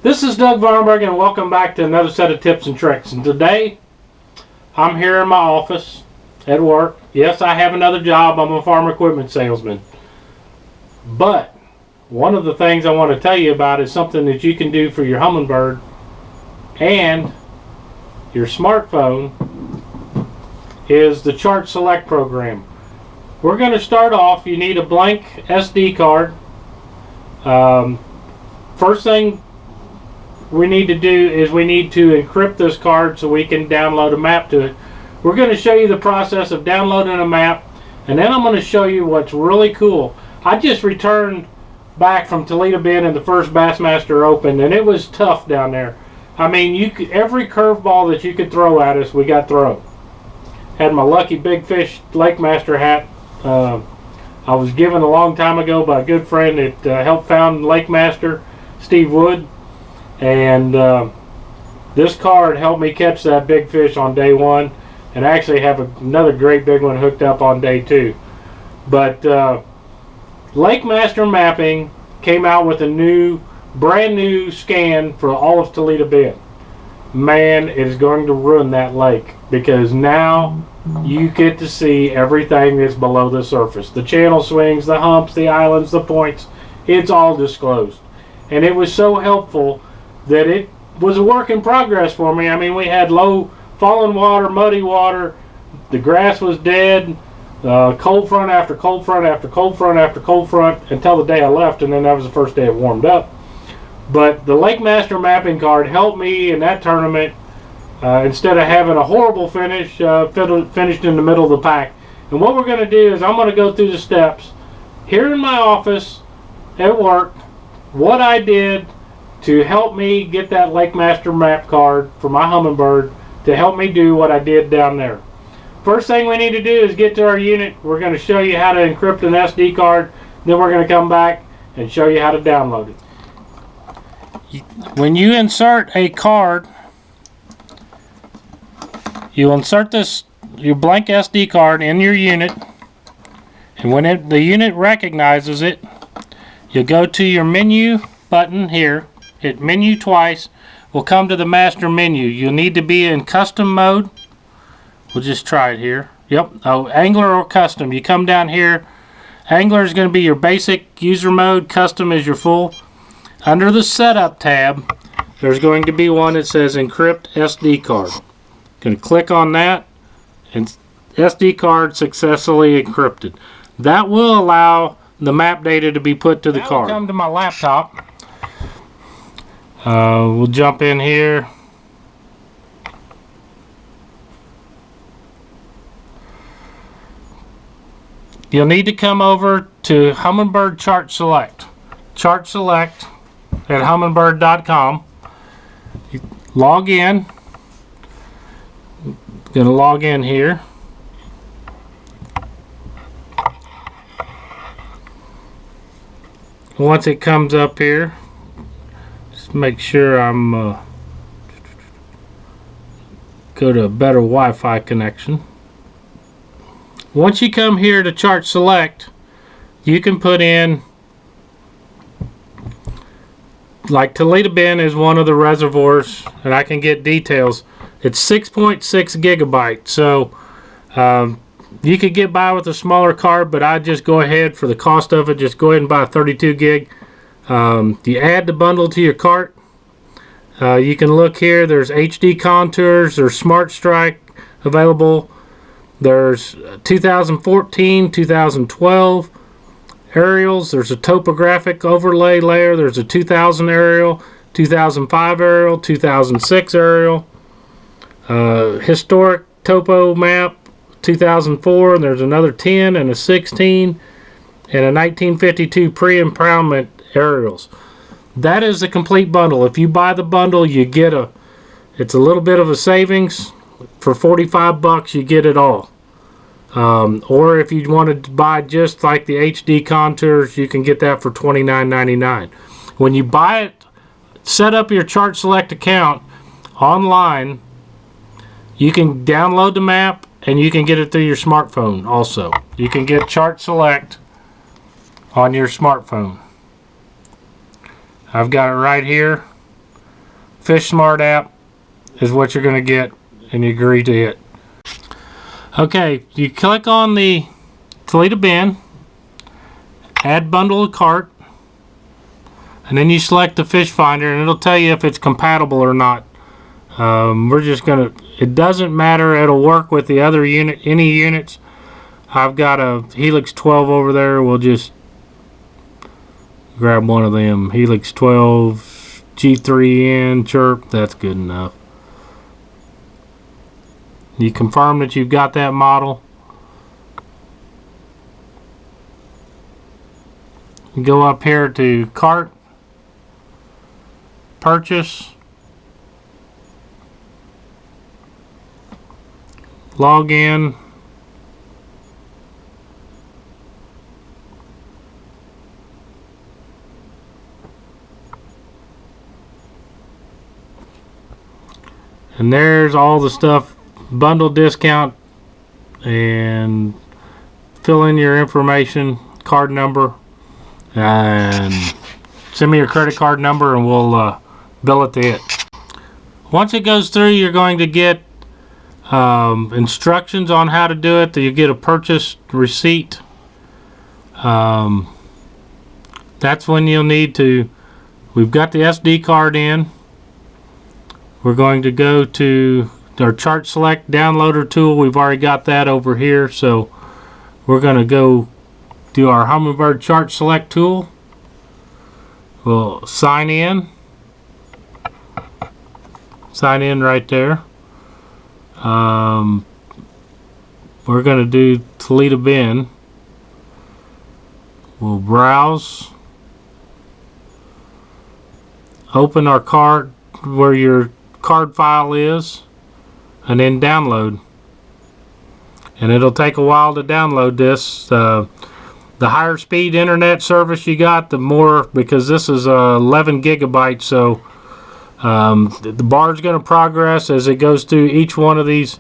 This is Doug Vahrenberg, and welcome back to another set of tips and tricks. And today, I'm here in my office at work. Yes, I have another job. I'm a farm equipment salesman. But one of the things I want to tell you about is something that you can do for your Humminbird and your smartphone is the ChartSelect program. We're going to start off. You need a blank SD card. First thing we need to do is we need to encrypt this card so we can download a map to it. We're going to show you the process of downloading a map, and then I'm going to show you what's really cool. I just returned back from Toledo Bend in the first Bassmaster Open, and it was tough down there. I mean, every curveball that you could throw at us, we got thrown. Had my lucky big fish Lake Master hat. I was given a long time ago by a good friend that helped found Lake Master, Steve Wood. And this card helped me catch that big fish on day one, and actually have another great big one hooked up on day two. But Lake Master Mapping came out with a brand new scan for all of Toledo Bend. Man, it is going to ruin that lake, because now you get to see everything that's below the surface. The channel swings, the humps, the islands, the points, it's all disclosed. And it was so helpful that it was a work in progress for me. I mean, we had low falling water, muddy water, the grass was dead, cold front after cold front after cold front after cold front until the day I left, and then that was the first day it warmed up. But the Lake Master mapping card helped me in that tournament. Instead of having a horrible finish, finished in the middle of the pack. And what we're going to do is I'm going to go through the steps here in my office at work, what I did to help me get that Lake Master map card for my Humminbird to help me do what I did down there. First thing we need to do is get to our unit. We're going to show you how to encrypt an SD card. Then we're going to come back and show you how to download it. When you insert a card, you insert your blank SD card in your unit, and when the unit recognizes it, you'll go to your menu button here. Hit menu twice. We'll come to the master menu. You'll need to be in custom mode. We'll just try it here. Yep. Oh, angler or custom. You come down here. Angler is going to be your basic user mode. Custom is your full. Under the setup tab, there's going to be one that says encrypt SD card. Going to click on that, and SD card successfully encrypted. That will allow the map data to be put to the card. We'll come to my laptop. We'll jump in here. You'll need to come over to Humminbird ChartSelect. ChartSelect at humminbird.com. Log in. Going to log in here. Once it comes up here, just make sure I'm go to a better Wi-Fi connection. Once you come here to ChartSelect, you can put in, like Toledo Bend is one of the reservoirs, and I can get details. It's 6.6 gigabytes, so you could get by with a smaller card, but I'd just go ahead for the cost of it. Just go ahead and buy a 32 gig. You add the bundle to your cart. You can look here. There's HD contours. There's Smart Strike available. There's 2014, 2012 aerials. There's a topographic overlay layer. There's a 2000 aerial, 2005 aerial, 2006 aerial. Historic topo map 2004, and there's another 10 and a 16 and a 1952 pre-impoundment aerials. That is the complete bundle. If you buy the bundle, you get it's a little bit of a savings. For 45 bucks you get it all. Or if you wanted to buy just like the HD contours, you can get that for $29.99. When you buy it, set up your ChartSelect account online. You can download the map, and you can get it through your smartphone also. You can get ChartSelect on your smartphone. I've got it right here. FishSmart App is what you're going to get, and you agree to it. Okay, you click on the Toledo bin, add bundle to cart, and then you select the fish finder, and it'll tell you if it's compatible or not. We're just gonna, it doesn't matter, it'll work with the other unit, any units. I've got a Helix 12 over there. We'll just grab one of them. Helix 12 G3N chirp, that's good enough. You confirm that you've got that model. You go up here to cart, purchase, log in, and there's all the stuff, bundle discount, and fill in your information, card number, and send me your credit card number and we'll bill it to it. Once it goes through, you're going to get instructions on how to do it. You get a purchase receipt. That's when you'll need to, we've got the SD card in. We're going to go to our ChartSelect downloader tool. We've already got that over here, so we're going to go do our Humminbird ChartSelect tool. We'll sign in right there. We're going to do Toledo bin. We'll browse, open our card where your card file is, and then download. And it'll take a while to download this. The higher speed internet service you got, the more, because this is 11 gigabytes, so the bar is going to progress as it goes through each one of these,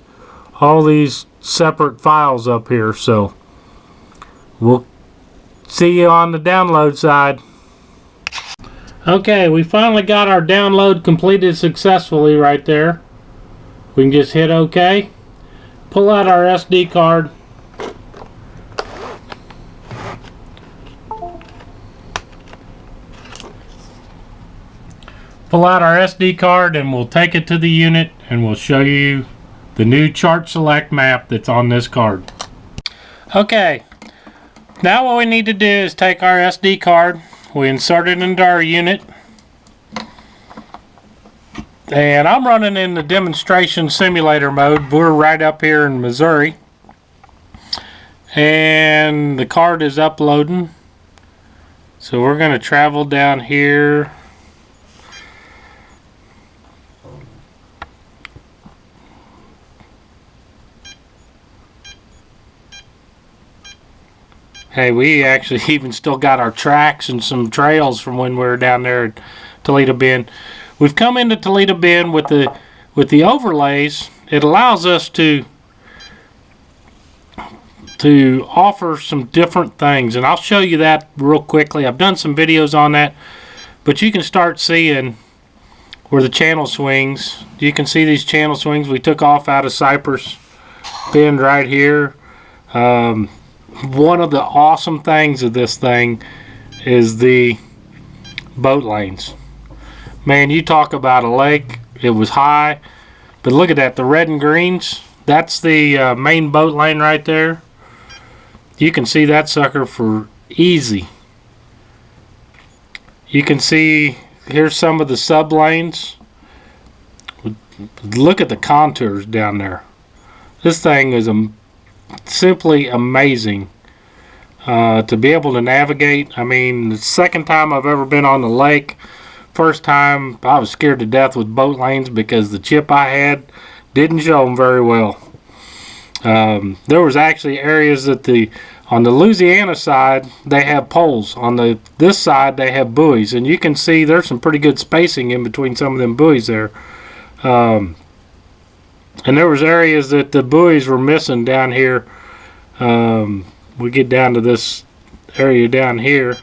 all these separate files up here. So we'll see you on the download side. Okay, we finally got our download completed successfully right there. We can just hit OK, pull out our SD card, and we'll take it to the unit and we'll show you the new ChartSelect map that's on this card. Okay, now what we need to do is take our SD card, we insert it into our unit, and I'm running in the demonstration simulator mode. We're right up here in Missouri, and the card is uploading, so we're going to travel down here. Hey, we actually even still got our tracks and some trails from when we were down there at Toledo bin. We've come into Toledo bin with the overlays. It allows us to offer some different things, and I'll show you that real quickly. I've done some videos on that, but you can start seeing where the channel swings. You can see these channel swings. We took off out of Cypress Bend right here. One of the awesome things of this thing is the boat lanes. Man, you talk about a lake. It was high, but look at that, the red and greens. That's the main boat lane right there. You can see that sucker for easy. You can see here's some of the sub lanes. Look at the contours down there. This thing is simply amazing to be able to navigate. I mean, the second time I've ever been on the lake. First time I was scared to death with boat lanes because the chip I had didn't show them very well. There was actually areas that on the Louisiana side they have poles. On this side they have buoys, and you can see there's some pretty good spacing in between some of them buoys there. And there was areas that the buoys were missing down here. We get down to this area down here.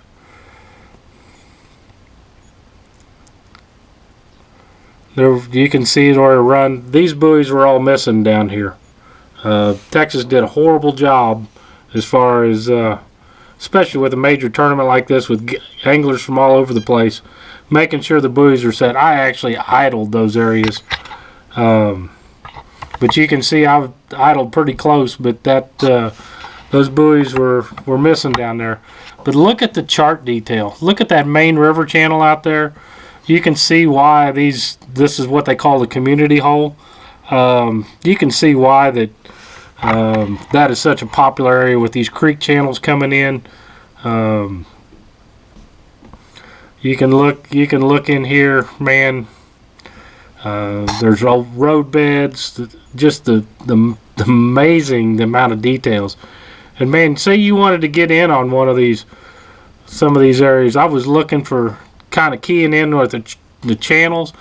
There, you can see where it run. These buoys were all missing down here. Texas did a horrible job as far as, especially with a major tournament like this with anglers from all over the place, making sure the buoys are set. I actually idled those areas. But you can see I've idled pretty close, but that those buoys were missing down there. But look at the chart detail. Look at that main river channel out there. You can see why this is what they call the community hole. You can see why that is such a popular area with these creek channels coming in. You can look in here, man. There's road beds, just the amazing amount of details. And man, say you wanted to get in on some of these areas. I was looking for kind of keying in with the channels.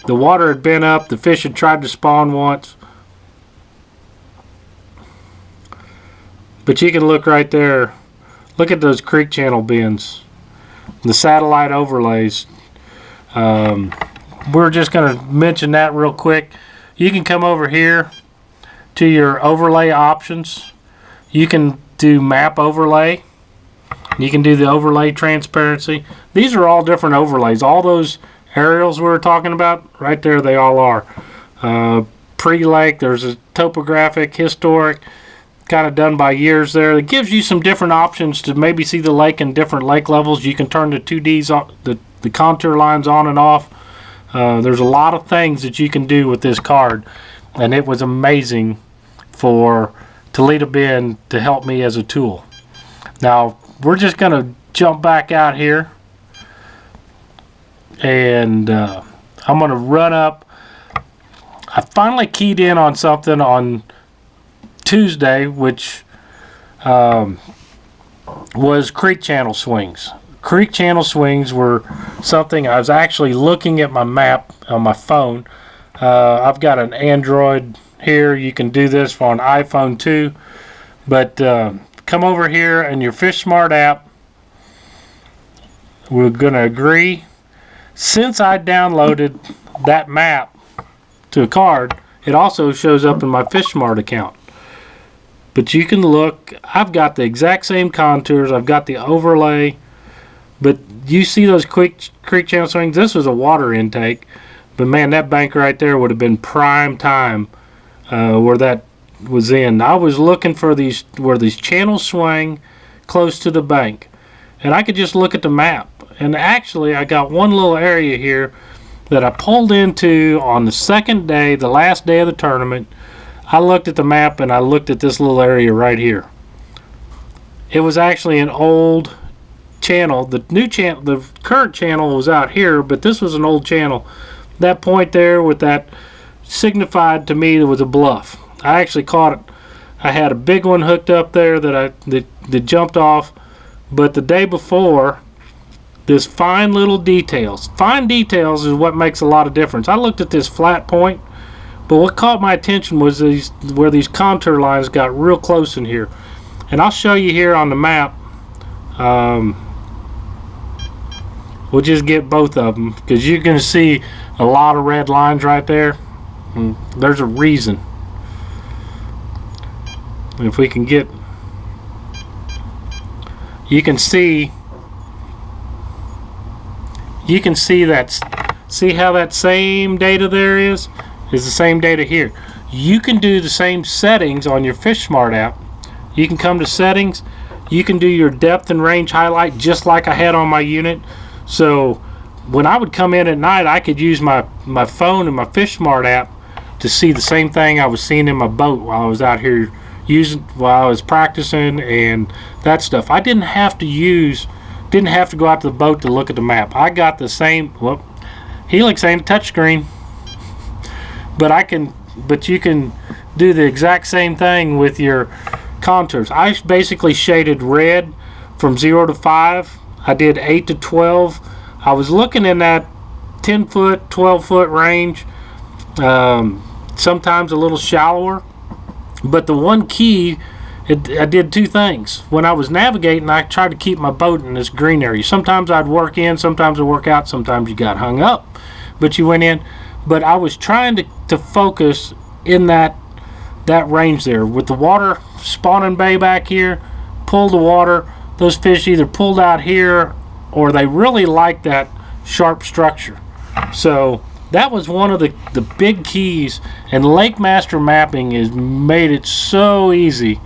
The water had been up. The fish had tried to spawn once. But you can look right there. Look at those creek channel bends. The satellite overlays. We're just going to mention that real quick. You can come over here to your overlay options. You can do map overlay. You can do the overlay transparency. These are all different overlays. All those aerials we were talking about, right there they all are. Pre-lake, there's a topographic, historic, kind of done by years there. It gives you some different options to maybe see the lake in different lake levels. You can turn the 2Ds on, the contour lines on and off. There's a lot of things that you can do with this card, and it was amazing for Toledo Bend to help me as a tool. Now we're just going to jump back out here, and I'm going to run up. I finally keyed in on something on Tuesday, which was creek channel swings. Creek channel swings were something I was actually looking at my map on my phone. I've got an Android here. You can do this for an iPhone too. But come over here in your FishSmart app. We're going to agree. Since I downloaded that map to a card, it also shows up in my FishSmart account. But you can look. I've got the exact same contours. I've got the overlay. But you see those creek channel swings? This was a water intake. But man, that bank right there would have been prime time where that was in. I was looking for where these channels swing close to the bank. And I could just look at the map. And actually, I got one little area here that I pulled into on the second day, the last day of the tournament. I looked at the map and I looked at this little area right here. It was actually an old channel. The new channel, the current channel was out here, but this was an old channel. That point there with that signified to me there was a bluff. I actually caught it. I had a big one hooked up there that jumped off, but the day before, this fine little details. Fine details is what makes a lot of difference. I looked at this flat point, but what caught my attention was where these contour lines got real close in here. And I'll show you here on the map. We'll just get both of them because you're going to see a lot of red lines right there. And there's a reason. If we can get, you can see that. See how that same data there is the same data here. You can do the same settings on your FishSmart app. You can come to settings. You can do your depth and range highlight just like I had on my unit. So when I would come in at night, I could use my phone and my FishSmart app to see the same thing I was seeing in my boat while I was out here while I was practicing and that stuff. I didn't have to go out to the boat to look at the map. I got the same. Well, Helix ain't a touchscreen, but you can do the exact same thing with your contours. I basically shaded red from 0 to 5. I did 8 to 12. I was looking in that 10 foot, 12 foot range, sometimes a little shallower. But the one key, I did two things. When I was navigating, I tried to keep my boat in this green area. Sometimes I'd work in, sometimes I'd work out, sometimes you got hung up, but you went in. but I was trying to focus in that range there with the water spawning bay back here. Pull the water, those fish either pulled out here or they really like that sharp structure. So that was one of the big keys, and Lake Master mapping has made it so easy,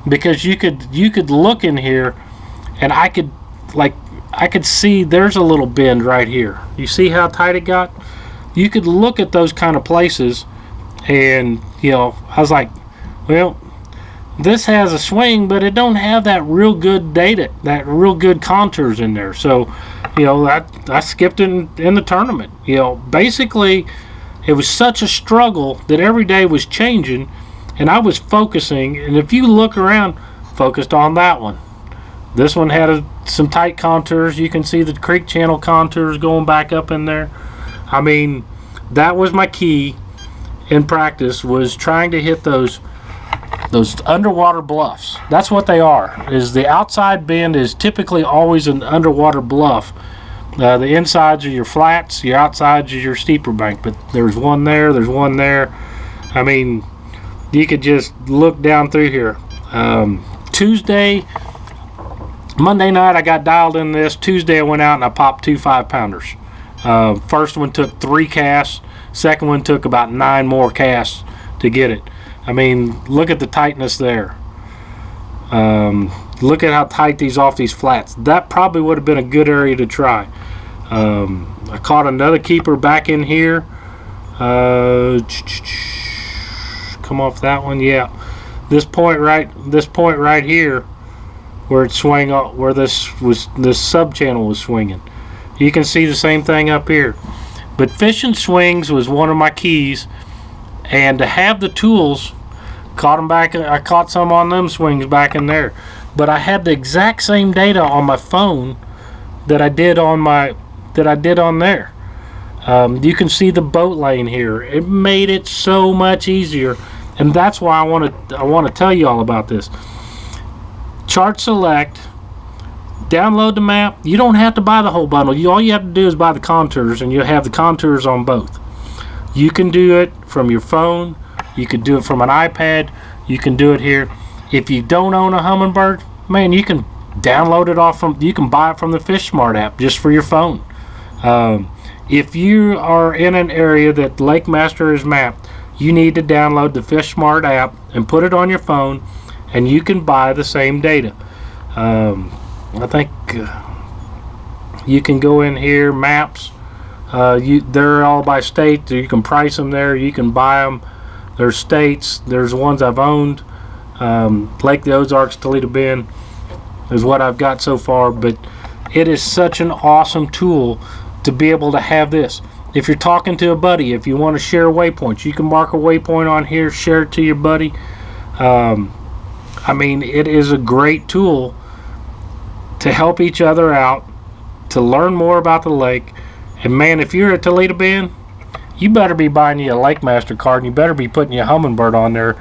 because you could look in here and I could see there's a little bend right here. You see how tight it got? You could look at those kind of places, and I was like, well, this has a swing, but it don't have that real good data, that real good contours in there. So I skipped it in the tournament. Basically it was such a struggle that every day was changing, and I was focusing, and if you look around, focused on that one. This one had some tight contours. You can see the creek channel contours going back up in there. I mean, that was my key in practice, was trying to hit those underwater bluffs. That's what they are. Is the outside bend is typically always an underwater bluff. The insides are your flats, your outsides are your steeper bank, but there's one there, there's one there. I mean, you could just look down through here. Monday night I got dialed in this. Tuesday I went out and I popped 2 5-pounders. First one took 3 casts. Second one took about 9 more casts to get it. I mean, look at the tightness there. Look at how tight these off these flats. That probably would have been a good area to try. I caught another keeper back in here. Come off that one, yeah. This point right here, where it swung up, where this sub channel was swinging. You can see the same thing up here. But fishing swings was one of my keys, and to have the tools, caught them back. I caught some on them swings back in there, but I had the exact same data on my phone that I did on there. You can see the boat lane here. It made it so much easier, and that's why I want to tell you all about this. ChartSelect. Download the map. You don't have to buy the whole bundle. All you have to do is buy the contours, and you'll have the contours on both. You can do it from your phone. You can do it from an iPad. You can do it here. If you don't own a Humminbird, man, you can download it you can buy it from the FishSmart app just for your phone. If you are in an area that Lake Master is mapped, you need to download the FishSmart app and put it on your phone, and you can buy the same data. I think you can go in here, maps. They're all by state. You can price them there. You can buy them. There's states. There's ones I've owned. Lake the Ozarks, Toledo Bend is what I've got so far. But it is such an awesome tool to be able to have this. If you're talking to a buddy, if you want to share waypoints, you can mark a waypoint on here, share it to your buddy. I mean, it is a great tool to help each other out, to learn more about the lake. And man, if you're at Toledo Bend, you better be buying you a Lake Master card, and you better be putting your Humminbird on there,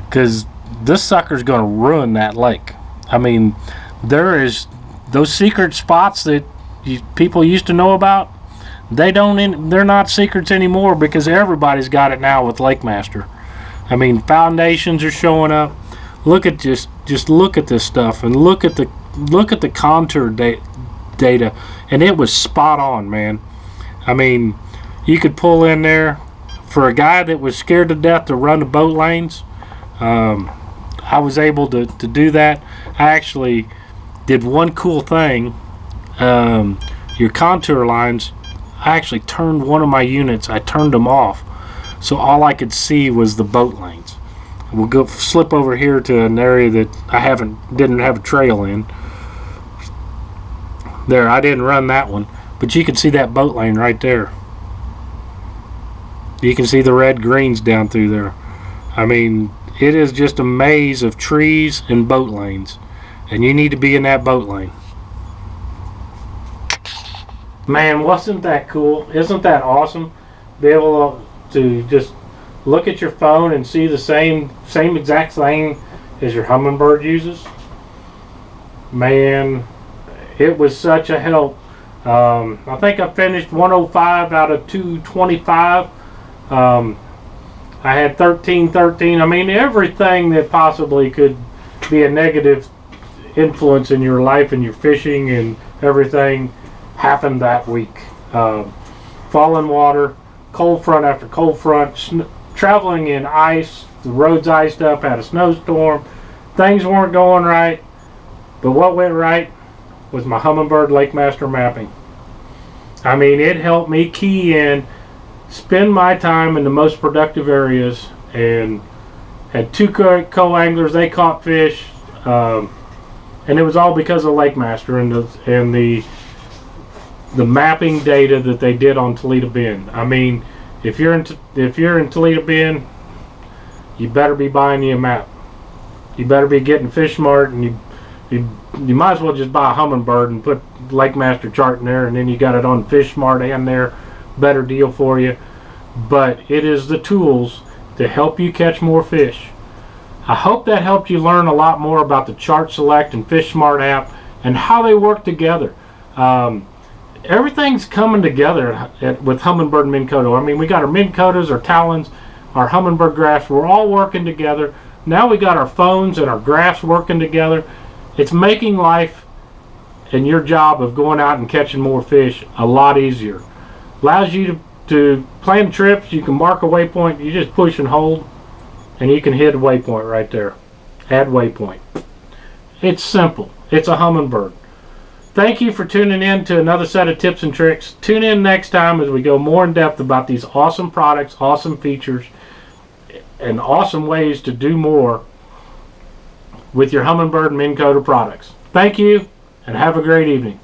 because this sucker's going to ruin that lake. I mean, there is those secret spots that people used to know about. They're not secrets anymore, because everybody's got it now with Lake Master. I mean, foundations are showing up. Look at just look at this stuff, and look at the contour data, and it was spot on, man. I mean, you could pull in there for a guy that was scared to death to run the boat lanes. I was able to do that. I actually did one cool thing. Your contour lines, I actually turned one of my units, I turned them off, so all I could see was the boat lanes. We'll go slip over here to an area that I didn't have a trail in. There, I didn't run that one, but you can see that boat lane right there. You can see the red greens down through there. I mean, it is just a maze of trees and boat lanes, and you need to be in that boat lane. Man, wasn't that cool? Isn't that awesome? Be able to just look at your phone and see the same exact thing as your Humminbird uses. Man, it was such a help. I think I finished 105 out of 225 I had 1313. I mean, everything that possibly could be a negative influence in your life and your fishing and everything happened that week. Falling water, cold front after cold front, traveling in ice, the roads iced up, had a snowstorm, things weren't going right, but what went right was my Humminbird Lake Master mapping. I mean, it helped me key in, spend my time in the most productive areas, and had two co-anglers. They caught fish, and it was all because of Lake Master and the mapping data that they did on Toledo Bend. I mean, if you're in Toledo Bend, you better be buying you a map. You better be getting FishSmart, and you might as well just buy a Humminbird and put Lake Master chart in there, and then you got it on FishSmart and there. Better deal for you. But it is the tools to help you catch more fish. I hope that helped you learn a lot more about the ChartSelect and FishSmart app and how they work together. Everything's coming together with Humminbird Minn Kota. I mean, we got our Minn Kotas, our Talons, our Humminbird graphs. We're all working together. Now we got our phones and our graphs working together. It's making life and your job of going out and catching more fish a lot easier. Allows you to plan trips. You can mark a waypoint. You just push and hold, and you can hit a waypoint right there. Add waypoint. It's simple. It's a Humminbird. Thank you for tuning in to another set of tips and tricks. Tune in next time as we go more in depth about these awesome products, awesome features, and awesome ways to do more with your Humminbird Minn Kota products. Thank you, and have a great evening.